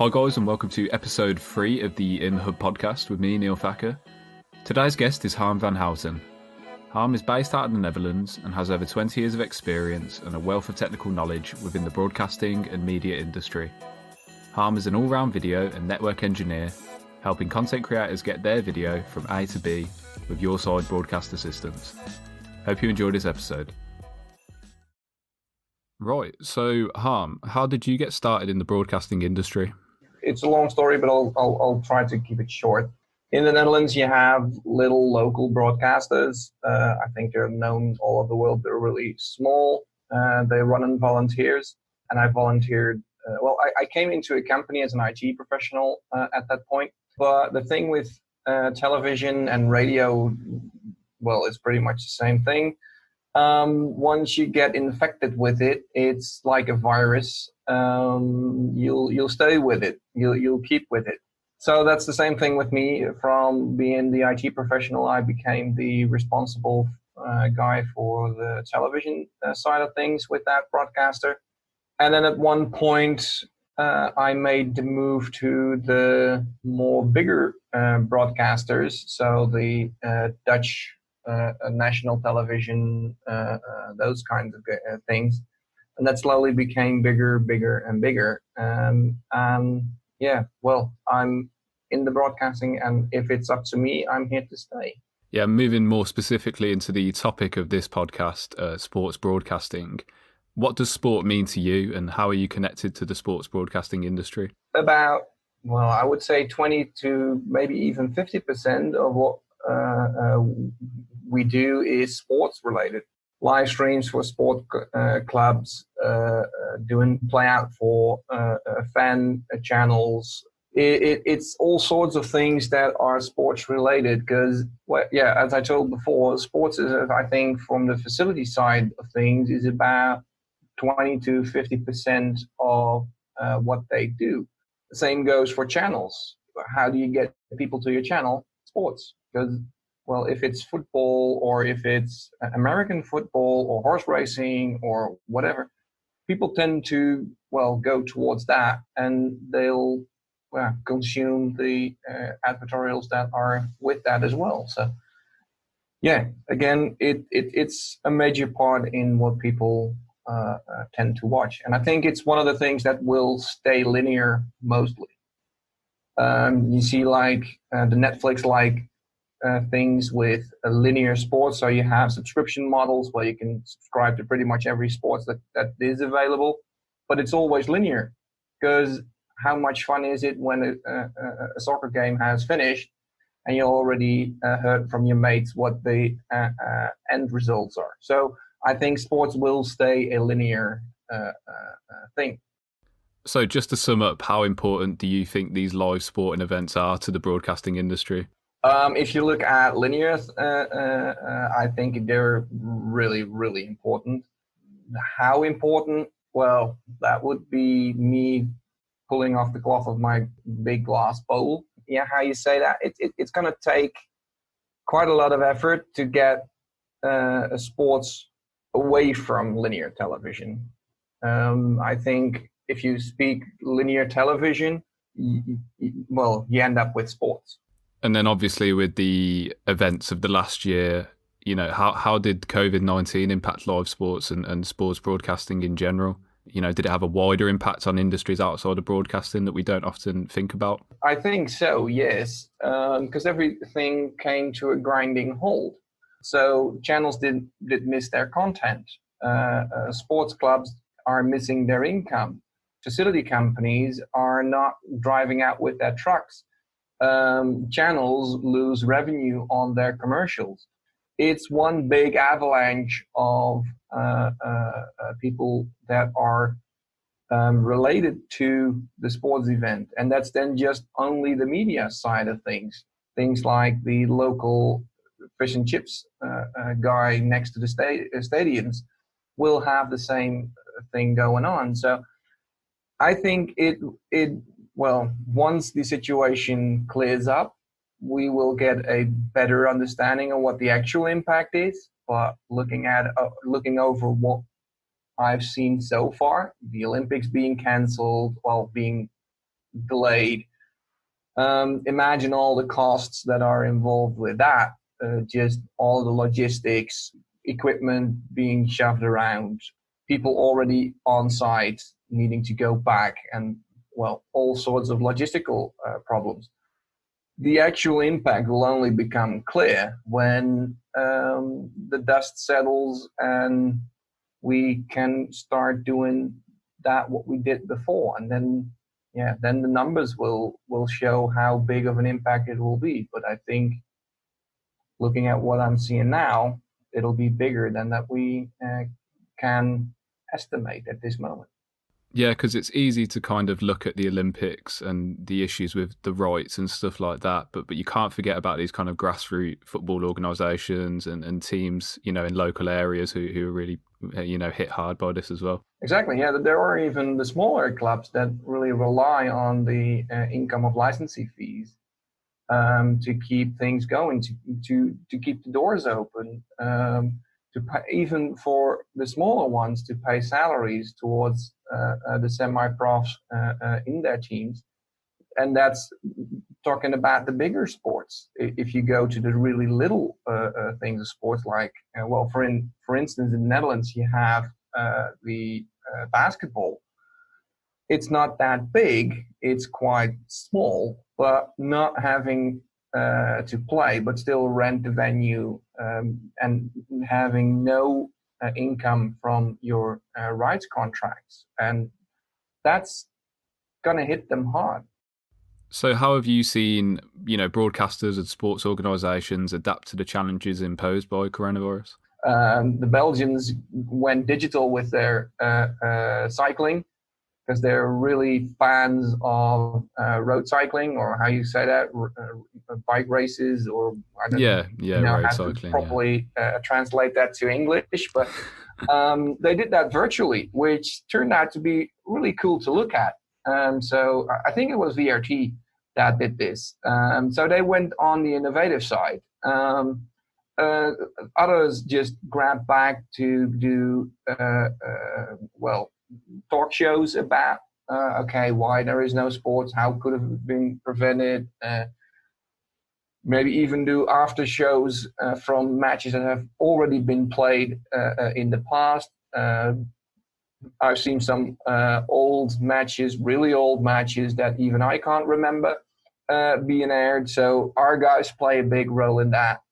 Hi guys, and welcome to episode 3 of the In the Hub podcast with me, Neil Thacker. Today's guest is Harm Van Houten. Harm is based out of the Netherlands and has over 20 years of experience and a wealth of technical knowledge within the broadcasting and media industry. Harm is an all-round video and network engineer, helping content creators get their video from A to B with your side broadcast assistance. Hope you enjoyed this episode. Right, so Harm, how did you get started in the broadcasting industry? It's a long story, but I'll try to keep it short. In the Netherlands, you have little local broadcasters. I think they're known all over the world. They're really small. They run on volunteers, and I volunteered. I came into a company as an IT professional at that point. But the thing with television and radio, well, it's pretty much the same thing. Once you get infected with it, it's like a virus. You'll stay with it. You'll keep with it. So that's the same thing with me. From being the IT professional, I became the responsible guy for the television side of things with that broadcaster. And then at one point, I made the move to the more bigger broadcasters. So the Dutch national television, those kinds of things. And that slowly became bigger and bigger. I'm in the broadcasting, and if it's up to me, I'm here to stay. Yeah, moving more specifically into the topic of this podcast, sports broadcasting. What does sport mean to you, and how are you connected to the sports broadcasting industry? I would say 20 to maybe even 50% of what we do is sports related. Live streams for sport clubs, doing play out for fan channels. It's all sorts of things that are sports related because, as I told before, sports is, I think, from the facility side of things, is about 20 to 50% of what they do. The same goes for channels. How do you get people to your channel? Sports. Because, well, if it's football or if it's American football or horse racing or whatever, people tend to, go towards that, and they'll consume the advertorials that are with that as well. So, again, it's a major part in what people tend to watch. And I think it's one of the things that will stay linear mostly. You see the Netflix things with a linear sports. So you have subscription models where you can subscribe to pretty much every sports that is available, but it's always linear, because how much fun is it when a soccer game has finished and you already heard from your mates what the end results are. So I think sports will stay a linear thing. So just to sum up, how important do you think these live sporting events are to the broadcasting industry? If you look at linear, I think they're really, really important. How important? Well, that would be me pulling off the cloth of my big glass bowl. Yeah, how you say that? It's going to take quite a lot of effort to get sports away from linear television. I think if you speak linear television, you end up with sports. And then obviously with the events of the last year, how did COVID-19 impact live sports and sports broadcasting in general? Did it have a wider impact on industries outside of broadcasting that we don't often think about? I think so, yes, because everything came to a grinding halt. So channels did miss their content. Sports clubs are missing their income. Facility companies are not driving out with their trucks. Channels lose revenue on their commercials. It's one big avalanche of people that are related to the sports event. And that's then just only the media side of things. Things like the local fish and chips guy next to the stadiums will have the same thing going on. So I think once the situation clears up, we will get a better understanding of what the actual impact is. But looking over what I've seen so far, the Olympics being cancelled, being delayed. Imagine all the costs that are involved with that, just all the logistics, equipment being shoved around, people already on site needing to go back, and well, all sorts of logistical problems. The actual impact will only become clear when the dust settles and we can start doing that what we did before, and then then the numbers will show how big of an impact it will be. But I think looking at what I'm seeing now, it'll be bigger than that we can estimate at this moment. Yeah, because it's easy to kind of look at the Olympics and the issues with the rights and stuff like that, but you can't forget about these kind of grassroots football organisations and teams, in local areas who are really, hit hard by this as well. Exactly. Yeah, there are even the smaller clubs that really rely on the income of licensing fees to keep things going, to keep the doors open. To pay, even for the smaller ones, to pay salaries towards the semi-profs in their teams. And that's talking about the bigger sports. If you go to the really little things of sports, like, for instance, in the Netherlands, you have the basketball. It's not that big, it's quite small, but not having to play, but still rent the venue and having no income from your rights contracts. And that's going to hit them hard. So how have you seen, broadcasters and sports organisations adapt to the challenges imposed by coronavirus? The Belgians went digital with their cycling, because they're really fans of road cycling, or how you say that, bike races, or I don't know road how cycling, to properly translate that to English. But they did that virtually, which turned out to be really cool to look at. So I think it was VRT that did this. So they went on the innovative side. Others just grabbed back to do talk shows about why there is no sports, how could it have been prevented, maybe even do after shows from matches that have already been played in the past. I've seen some old matches, really old matches that even I can't remember being aired, so our guys play a big role in that.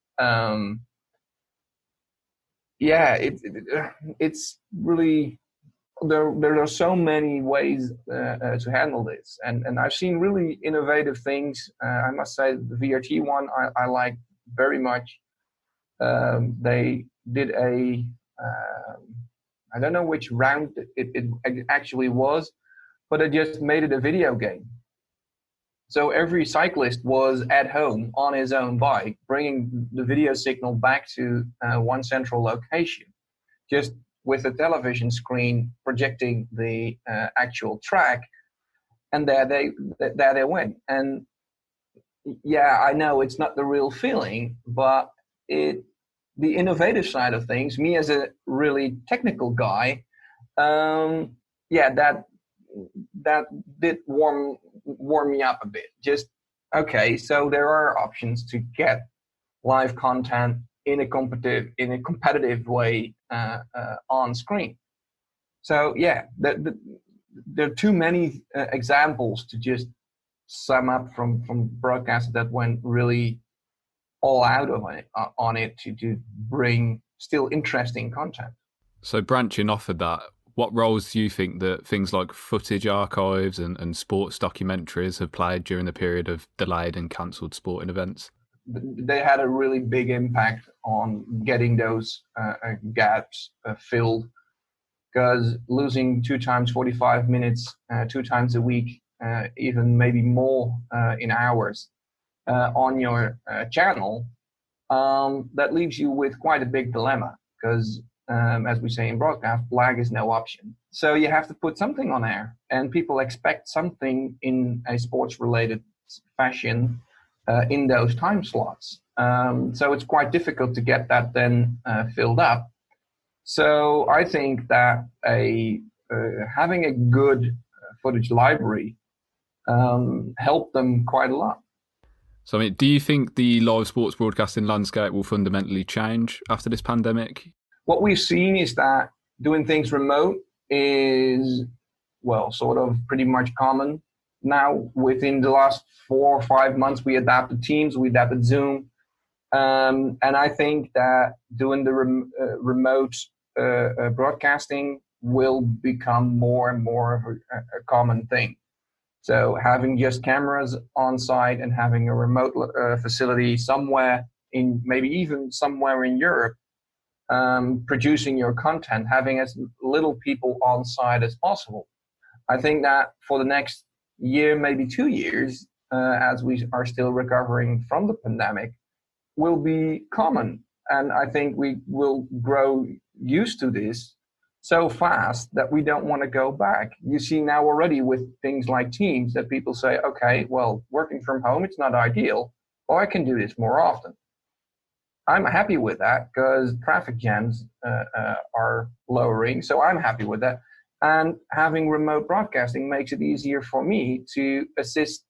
It's really, there are so many ways to handle this, and I've seen really innovative things. I must say the VRT one I like very much. They did I don't know which round it actually was, but they just made it a video game. So every cyclist was at home on his own bike, bringing the video signal back to one central location, just with a television screen projecting the actual track, and there they went. And yeah, I know it's not the real feeling, but the innovative side of things, me as a really technical guy, that did warm me up a bit. Just okay, so there are options to get live content in a competitive way on screen. So yeah, there are too many examples to just sum up from broadcasters that went really all out on it to bring still interesting content. So branching off of that, what roles do you think that things like footage archives and sports documentaries have played during the period of delayed and cancelled sporting events? They had a really big impact on getting those gaps filled, because losing 2 times 45 minutes, 2 times a week, even maybe more in hours on your channel, that leaves you with quite a big dilemma, because as we say in broadcast, lag is no option. So you have to put something on air, and people expect something in a sports-related fashion in those time slots. So it's quite difficult to get that then filled up. So I think that having a good footage library helped them quite a lot. So, I mean, do you think the live sports broadcasting landscape will fundamentally change after this pandemic? What we've seen is that doing things remote is, well, sort of pretty much common now. Within the last 4 or 5 months, we adapted Teams, we adapted Zoom. And I think that doing the remote broadcasting will become more and more of a common thing. So having just cameras on site and having a remote facility somewhere in, maybe even somewhere in Europe, producing your content, having as little people on site as possible. I think that for the next year, maybe 2 years, as we are still recovering from the pandemic, will be common. And I think we will grow used to this so fast that we don't want to go back. You see now already with things like Teams that people say, okay, well, working from home, it's not ideal, or I can do this more often. I'm happy with that because traffic jams are lowering, so I'm happy with that. And having remote broadcasting makes it easier for me to assist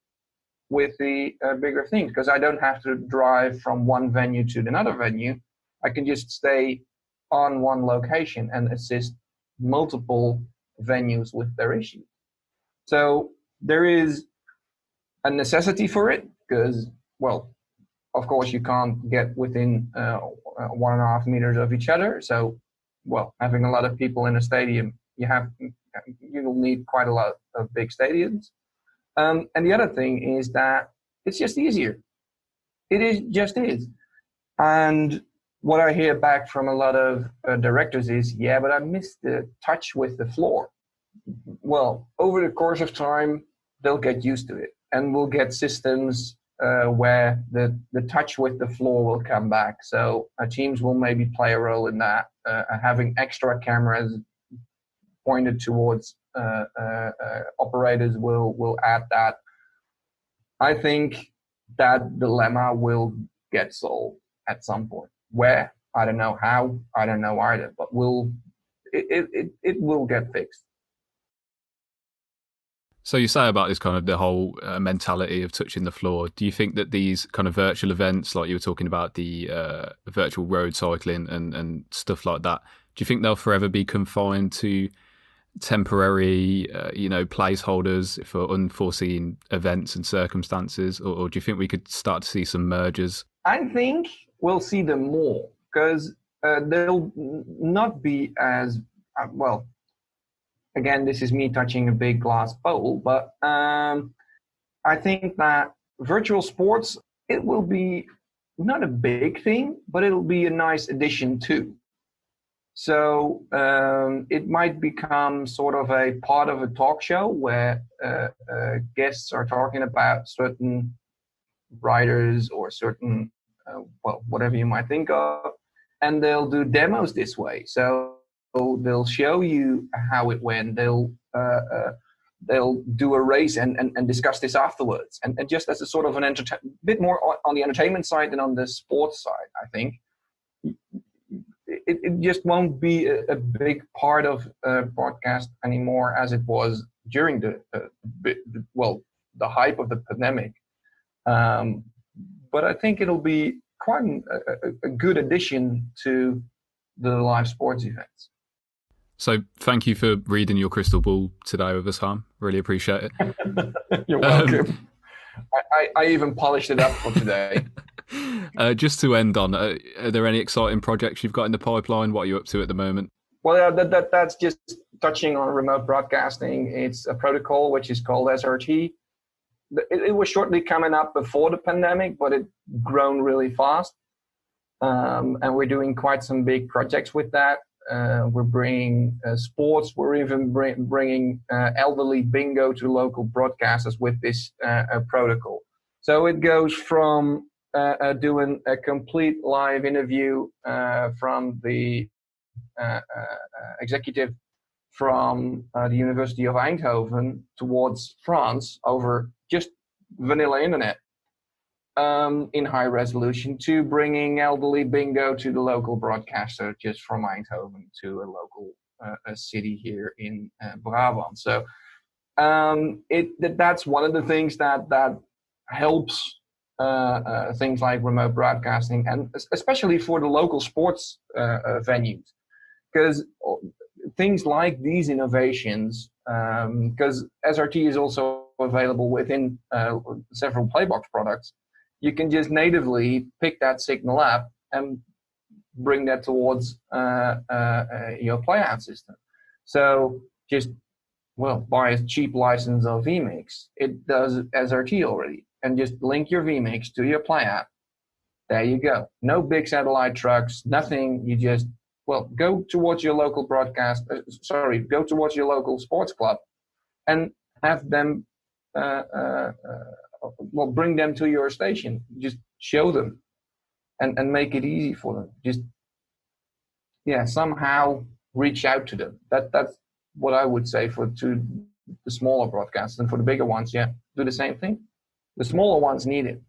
with the bigger things because I don't have to drive from one venue to another venue. I can just stay on one location and assist multiple venues with their issues. So there is a necessity for it because, well, of course you can't get within 1.5 meters of each other. So, well, having a lot of people in a stadium, you'll need quite a lot of big stadiums. And the other thing is that it's just easier. Just is. And what I hear back from a lot of directors is, yeah, but I miss the touch with the floor. Well, over the course of time, they'll get used to it. And we'll get systems where the touch with the floor will come back. So teams will maybe play a role in that. Having extra cameras pointed towards operators will add that. I think that dilemma will get solved at some point. Where? I don't know how. I don't know either. But it will get fixed. So you say about this kind of the whole mentality of touching the floor. Do you think that these kind of virtual events, like you were talking about the virtual road cycling and stuff like that, do you think they'll forever be confined to temporary, placeholders for unforeseen events and circumstances, or do you think we could start to see some mergers? I think we'll see them more because they'll not be as well. Again, this is me touching a big glass bowl, but I think that virtual sports, it will be not a big thing, but it'll be a nice addition too. So it might become sort of a part of a talk show where guests are talking about certain writers or certain, whatever you might think of, and they'll do demos this way. So they'll show you how it went. They'll do a race and discuss this afterwards. And just as a sort of an bit more on the entertainment side than on the sports side, I think. It just won't be a big part of broadcast anymore as it was during the hype of the pandemic. But I think it'll be quite a good addition to the live sports events. So thank you for reading your crystal ball today with us, Harm. Really appreciate it. You're welcome. I even polished it up for today. Just to end on, are there any exciting projects you've got in the pipeline? What are you up to at the moment? Well, that's just touching on remote broadcasting. It's a protocol which is called SRT. It was shortly coming up before the pandemic, but it's grown really fast. And we're doing quite some big projects with that. We're bringing sports. We're even bringing elderly bingo to local broadcasters with this protocol. So it goes from doing a complete live interview from the executive from the University of Eindhoven towards France over just vanilla internet in high resolution to bringing elderly bingo to the local broadcaster just from Eindhoven to a local a city here in Brabant. So That's one of the things that helps things like remote broadcasting, and especially for the local sports venues, because things like these innovations, because SRT is also available within several Playbox products, you can just natively pick that signal up and bring that towards your playout system. So just buy a cheap license of vMix. It does SRT already, and just link your vMix to your playout. There you go. No big satellite trucks, nothing. You just go towards your local broadcast. Go towards your local sports club, and have them bring them to your station. Just show them, and make it easy for them. Just somehow reach out to them. That's what I would say to the smaller broadcasters, and for the bigger ones, do the same thing. The smaller ones need it.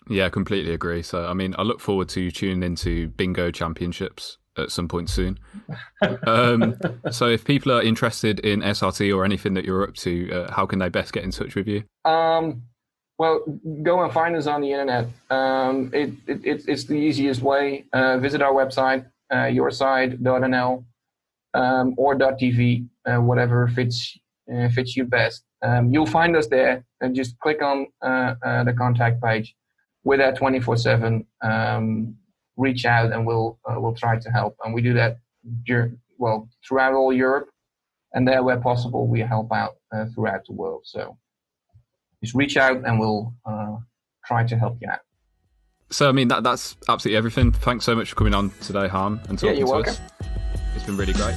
Yeah, completely agree. So, I mean, I look forward to tuning into Bingo Championships at some point soon. So if people are interested in SRT or anything that you're up to, how can they best get in touch with you? Well, go and find us on the internet. It's the easiest way. Visit our website, yourside.nl or .tv, whatever fits you best. You'll find us there, and just click on the contact page. We're there 24/7. Reach out, and we'll try to help. And we do that throughout all Europe, and there where possible, we help out throughout the world. So just reach out, and we'll try to help you out. So, I mean, that's absolutely everything. Thanks so much for coming on today, Harm, and talking you're to welcome. us. It's been really great.